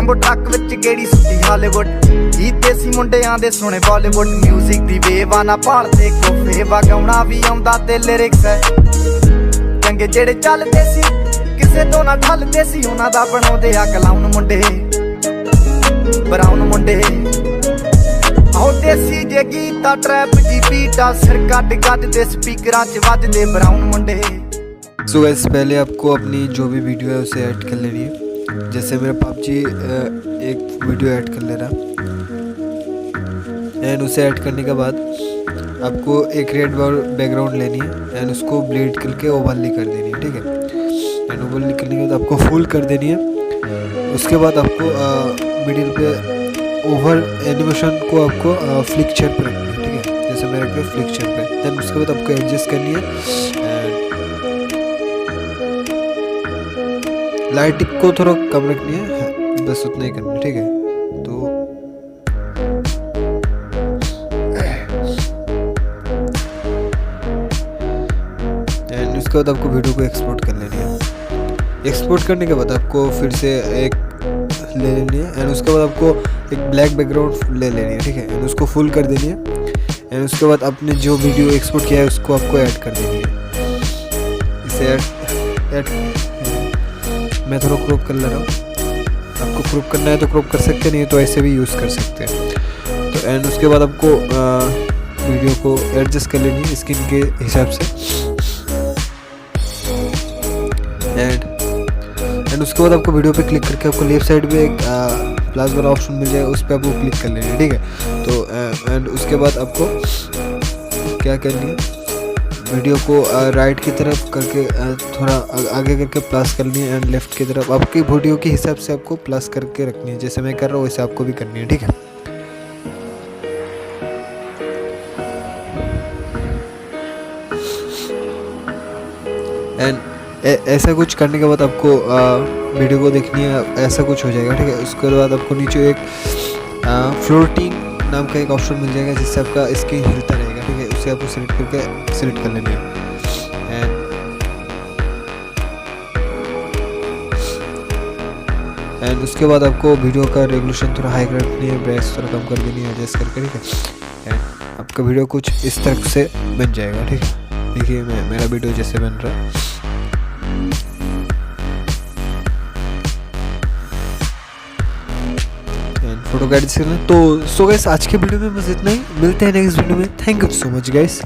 वांगू ट्रक विच गेड़ी सुट्टी हालीवुड ही देसी मुंडियां दे सोने बॉलीवुड म्यूजिक दी वेवा ना भालदे कोफे वगाउणा भी आउंदा ते लिरिक्स है चंगे जेड़े चलदे सी किसे तो ना ठलदे सी उन्हां दा बनाउंदे आ क्लाउन मुंडे ब्राउन मुंडे आओ देसी जे गीता ट्रैप दी बीटा सिर कट गज दे स्पीकरां च वजदे ब्राउन मुंडे। सो गाइस पहले आपको अपनी जो भी वीडियो है उसे ऐड कर लेनी है। जैसे मेरा पबजी एक वीडियो ऐड कर ले रहा एंड उसे ऐड करने के बाद आपको एक रेड बैकग्राउंड लेनी है एंड उसको ब्लेड करके ओवरली कर देनी है, ठीक है। एंड ओवरली करने के बाद आपको फुल कर देनी है। उसके बाद आपको मिडिल पे ओवर एनिमेशन को आपको फ्लिक्चर पे रखनी है, ठीक है। जैसे मैं रख रहा हूँ फ्लिक्चर पे। देन उसके बाद आपको एडजस्ट करनी है एंड लाइटिंग को थोड़ा कम रखनी है, बस उतना ही करना है, ठीक है। तो एंड उसके बाद आपको वीडियो को एक्सपोर्ट कर लेनी है। एक्सपोर्ट करने के बाद आपको फिर से एक ले लेनी है एंड उसके बाद आपको एक ब्लैक बैकग्राउंड ले लेनी है, ठीक है। एंड उसको फुल कर देनी है एंड उसके बाद आपने जो वीडियो एक्सपोर्ट किया है उसको आपको ऐड कर देनी है। इसे ऐड मैं थोड़ा क्रॉप कर ले रहा हूँ। आपको क्रॉप करना है तो क्रॉप कर सकते, नहीं तो ऐसे भी यूज़ कर सकते हैं। तो एंड उसके बाद आपको वीडियो को एडजस्ट कर लेनी है स्किन के हिसाब से। एंड उसके बाद आपको वीडियो पे क्लिक करके आपको लेफ्ट साइड पे एक प्लस वाला ऑप्शन मिल जाएगा, उस पर आपको क्लिक कर लेनी है, ठीक है। तो एंड उसके बाद आपको क्या करनी है, वीडियो को राइट की तरफ करके थोड़ा आगे करके प्लस करनी है एंड लेफ्ट की तरफ आपकी वीडियो के हिसाब से आपको प्लस करके रखनी है। जैसे मैं कर रहा हूँ वैसे आपको भी करनी है, ठीक है। एंड ऐसा कुछ करने के बाद आपको वीडियो को देखनी है, ऐसा कुछ हो जाएगा, ठीक है। उसके बाद आपको नीचे एक फ्लोटिंग नाम का एक ऑप्शन मिल जाएगा जिससे आपका स्क्रीन हिलता रहेगा, ठीक है। उसे आपको सिलेक्ट कर लेना है एंड उसके बाद आपको वीडियो का रेगुलेशन थोड़ा हाई कर रखनी है, ब्राइटनेस थोड़ा कम कर देनी है एडजस्ट करके, ठीक है। एंड आपका वीडियो कुछ इस तरह से बन जाएगा, ठीक है। देखिए मेरा वीडियो जैसे बन रहा है। फोटो का एडिट करना। तो सो गाइस आज के वीडियो में बस इतना ही, मिलते हैं नेक्स्ट वीडियो में। Thank you so much guys.